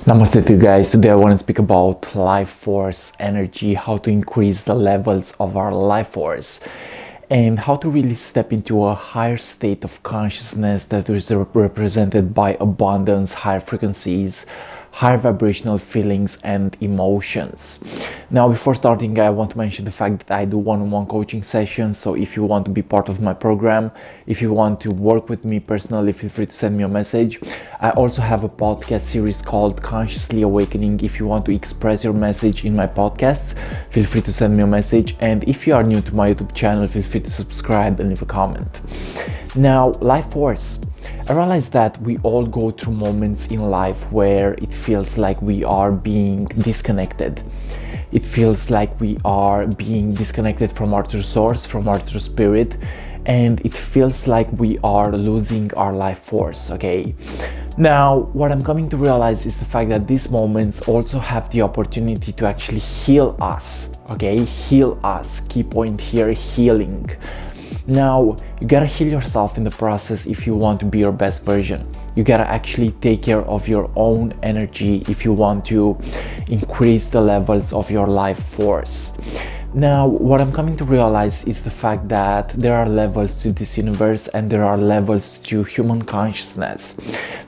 Namaste to you guys. Today I want to speak about life force energy, how to increase the levels of our life force, and how to really step into a higher state of consciousness that is represented by abundance, higher frequencies, higher vibrational feelings and emotions. Now, before starting, I want to mention the fact that I do one-on-one coaching sessions. So if you want to be part of my program, if you want to work with me personally, feel free to send me a message. I also have a podcast series called Consciously Awakening. If you want to express your message in my podcasts, feel free to send me a message. And if you are new to my YouTube channel, feel free to subscribe and leave a comment. Now, life force. I realize that we all go through moments in life where it feels like we are being disconnected. It feels like we are being disconnected from our true source, from our true spirit, and it feels like we are losing our life force, okay? Now, what I'm coming to realize is the fact that these moments also have the opportunity to actually heal us, okay? Heal us. Key point here, healing. Now, you gotta heal yourself in the process if you want to be your best version. You gotta actually take care of your own energy if you want to increase the levels of your life force. Now, what I'm coming to realize is the fact that there are levels to this universe and there are levels to human consciousness.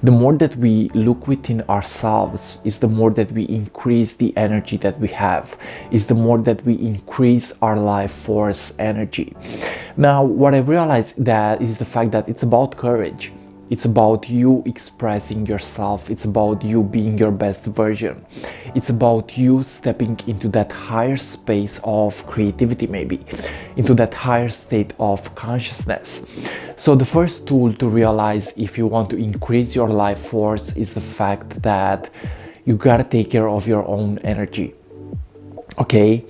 The more that we look within ourselves is the more that we increase the energy that we have, is the more that we increase our life force energy. Now, what I realized that is the fact that it's about courage. It's about you expressing yourself. It's about you being your best version. It's about you stepping into that higher space of creativity, maybe, into that higher state of consciousness. So the first tool to realize if you want to increase your life force is the fact that you gotta take care of your own energy. Okay?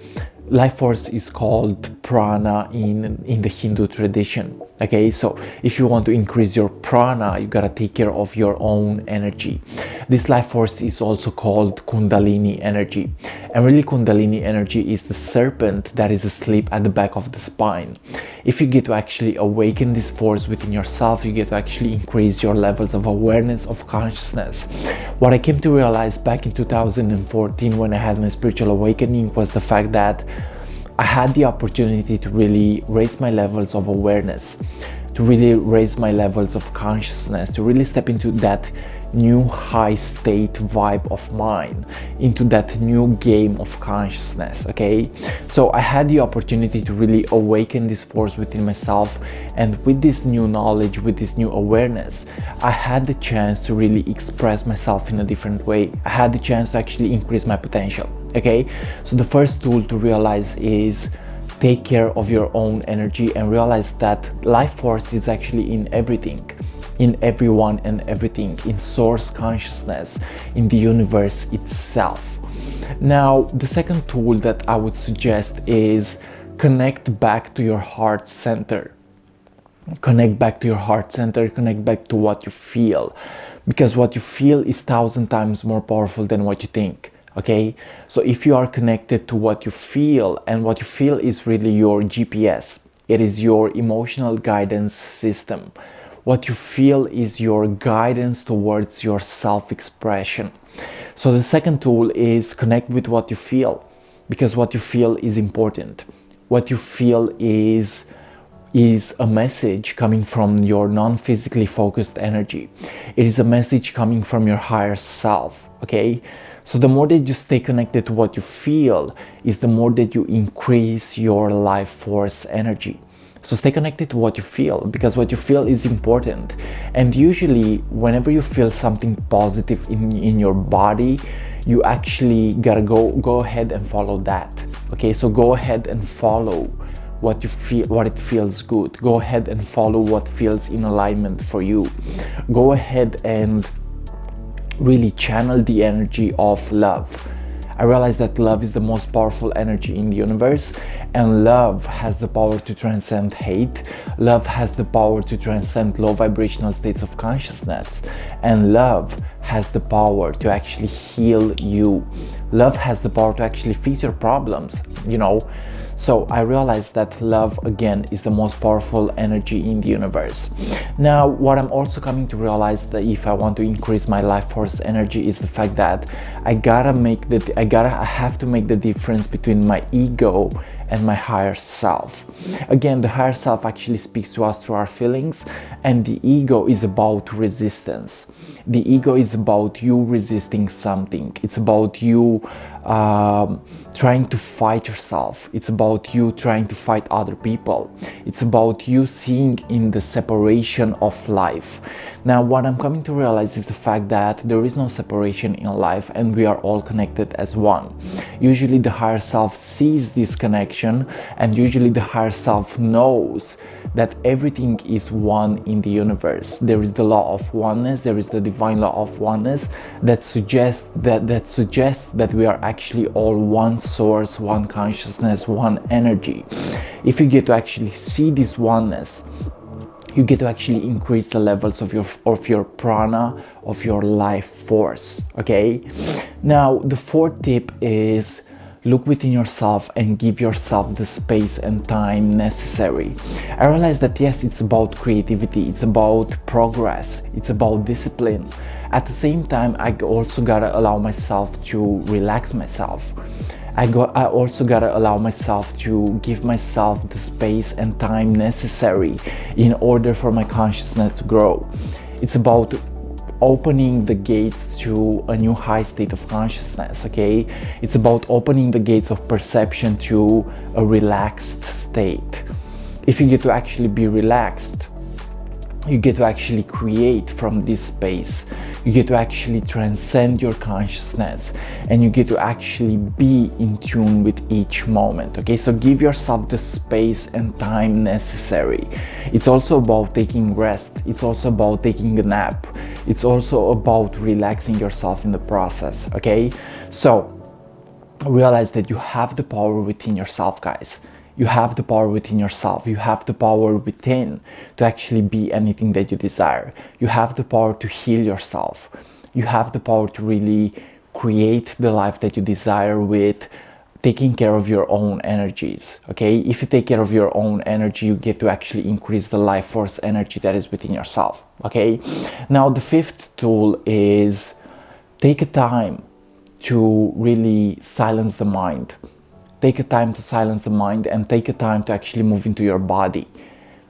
Life force is called prana in the Hindu tradition. Okay, so if you want to increase your prana, you gotta take care of your own energy. This life force is also called Kundalini Energy. And really, Kundalini Energy is the serpent that is asleep at the back of the spine. If you get to actually awaken this force within yourself, you get to actually increase your levels of awareness, of consciousness. What I came to realize back in 2014 when I had my spiritual awakening was the fact that I had the opportunity to really raise my levels of awareness, to really raise my levels of consciousness, to really step into that new high state vibe of mine, into that new game of consciousness, okay? So I had the opportunity to really awaken this force within myself, and with this new knowledge, with this new awareness, I had the chance to really express myself in a different way. I had the chance to actually increase my potential, okay? So the first tool to realize is take care of your own energy and realize that life force is actually in everything, in everyone and everything, in source consciousness, in the universe itself. Now, the second tool that I would suggest is connect back to your heart center. Connect back to your heart center, connect back to what you feel, because what you feel is 1,000 times more powerful than what you think. Okay, so if you are connected to what you feel, and what you feel is really your GPS, it is your emotional guidance system. What you feel is your guidance towards your self-expression. So the second tool is connect with what you feel, because what you feel is important. What you feel is a message coming from your non-physically focused energy. It is a message coming from your higher self, okay? So the more that you stay connected to what you feel is the more that you increase your life force energy. So stay connected to what you feel, because what you feel is important. And usually whenever you feel something positive in your body, you actually gotta go ahead and follow that. Okay, so go ahead and follow what you feel, what it feels good. Go ahead and follow what feels in alignment for you. Go ahead and really channel the energy of love. I realize that love is the most powerful energy in the universe, and love has the power to transcend hate. Love has the power to transcend low vibrational states of consciousness, and love has the power to actually heal you. Love has the power to actually fix your problems, you know. So I realized that love, again, is the most powerful energy in the universe. Now, what I'm also coming to realize, that if I want to increase my life force energy, is the fact that I have to make the difference between my ego and my higher self. Again, the higher self actually speaks to us through our feelings, and the ego is about resistance. The ego is about you resisting something. It's about you trying to fight yourself. It's about you trying to fight other people. It's about you seeing in the separation of life. Now, what I'm coming to realize is the fact that there is no separation in life, and we are all connected as one. Usually the higher self sees this connection, and usually the higher self knows that everything is one in the universe. There is the law of oneness, there is the divine law of oneness that suggests that we are actually all one source, one consciousness, one energy. If you get to actually see this oneness, you get to actually increase the levels of your prana, of your life force. Okay, now the fourth tip is look within yourself and give yourself the space and time necessary. I realize that yes, it's about creativity, it's about progress, it's about discipline. At the same time, I also gotta allow myself to relax myself. I also gotta allow myself to give myself the space and time necessary in order for my consciousness to grow. It's about opening the gates to a new high state of consciousness. Okay, it's about opening the gates of perception to a relaxed state. If you get to actually be relaxed, you get to actually create from this space. You get to actually transcend your consciousness, and you get to actually be in tune with each moment. Okay, so give yourself the space and time necessary. It's also about taking rest. It's also about taking a nap. It's also about relaxing yourself in the process. Okay, so realize that you have the power within yourself, guys. You have the power within yourself. You have the power within to actually be anything that you desire. You have the power to heal yourself. You have the power to really create the life that you desire with taking care of your own energies. Okay, if you take care of your own energy, you get to actually increase the life force energy that is within yourself. Okay, now the fifth tool is take a time to really silence the mind. Take a time to silence the mind, and take a time to actually move into your body.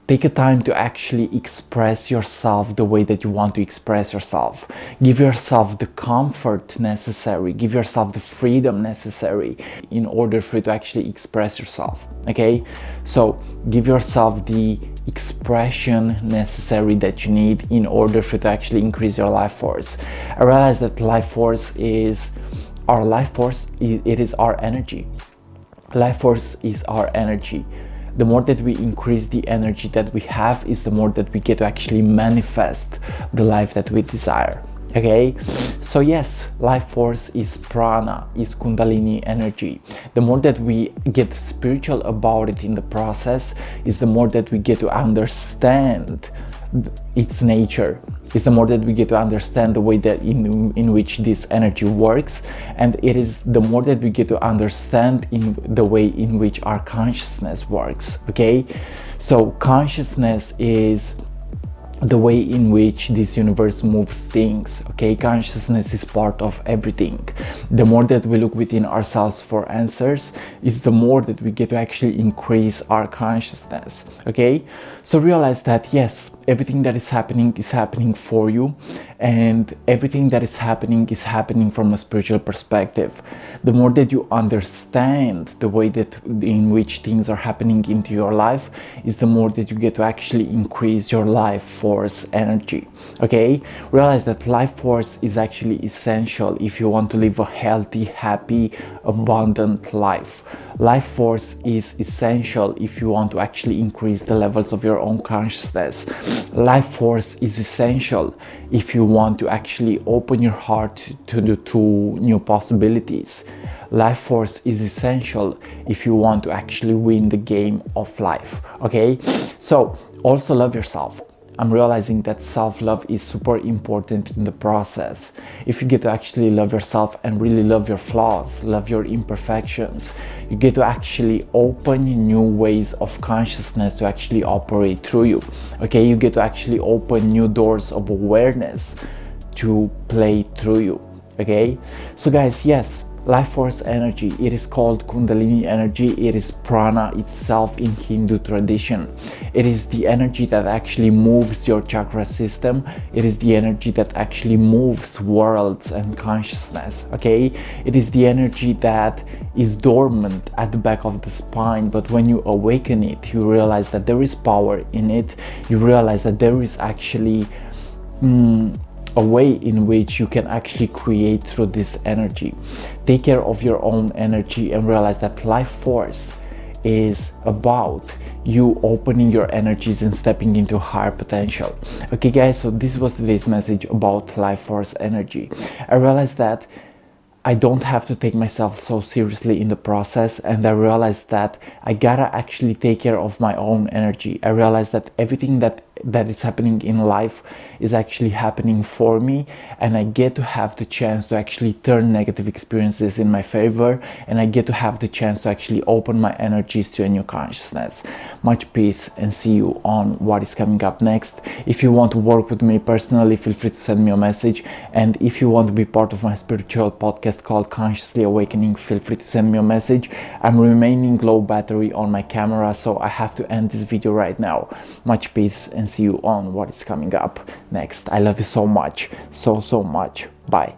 Take a time to actually express yourself the way that you want to express yourself. Give yourself the comfort necessary. Give yourself the freedom necessary in order for you to actually express yourself. Okay, so give yourself the expression necessary that you need in order for you to actually increase your life force. I realize that life force is our life force. It is our energy. Life force is our energy. The more that we increase the energy that we have, is the more that we get to actually manifest the life that we desire. Okay, so yes, life force is prana, is Kundalini energy. The more that we get spiritual about it in the process, is the more that we get to understand its nature. Is the more that we get to understand the way that in which this energy works, and it is the more that we get to understand in the way in which our consciousness works. Okay, so consciousness is the way in which this universe moves things. Okay, consciousness is part of everything. The more that we look within ourselves for answers, is the more that we get to actually increase our consciousness. Okay, so realize that yes, everything that is happening for you, and everything that is happening from a spiritual perspective. The more that you understand the way that in which things are happening into your life, is the more that you get to actually increase your life force energy. Okay, realize that life force is actually essential if you want to live a healthy, happy, abundant life. Life force is essential if you want to actually increase the levels of your own consciousness. Life force is essential if you want to actually open your heart to new possibilities. Life force is essential if you want to actually win the game of life. Okay, so also love yourself. I'm realizing that self-love is super important in the process. If you get to actually love yourself and really love your flaws, love your imperfections, you get to actually open new ways of consciousness to actually operate through you. Okay, you get to actually open new doors of awareness to play through you. Okay, so guys, yes, life force energy, it is called Kundalini energy. It is prana itself in Hindu tradition. It is the energy that actually moves your chakra system. It is the energy that actually moves worlds and consciousness. Okay, it is the energy that is dormant at the back of the spine, but when you awaken it, you realize that there is power in it. You realize that there is actually a way in which you can actually create through this energy. Take care of your own energy and realize that life force is about you opening your energies and stepping into higher potential. Okay guys, so this was today's message about life force energy. I realized that I don't have to take myself so seriously in the process, and I realized that I gotta actually take care of my own energy. I realized that everything that is happening in life is actually happening for me, and I get to have the chance to actually turn negative experiences in my favor, and I get to have the chance to actually open my energies to a new consciousness. Much peace, and see you on what is coming up next. If you want to work with me personally, feel free to send me a message, and if you want to be part of my spiritual podcast called Consciously Awakening, feel free to send me a message. I'm remaining low battery on my camera, so I have to end this video right now. Much peace, and see you on what is coming up next. I love you so much, so much. Bye.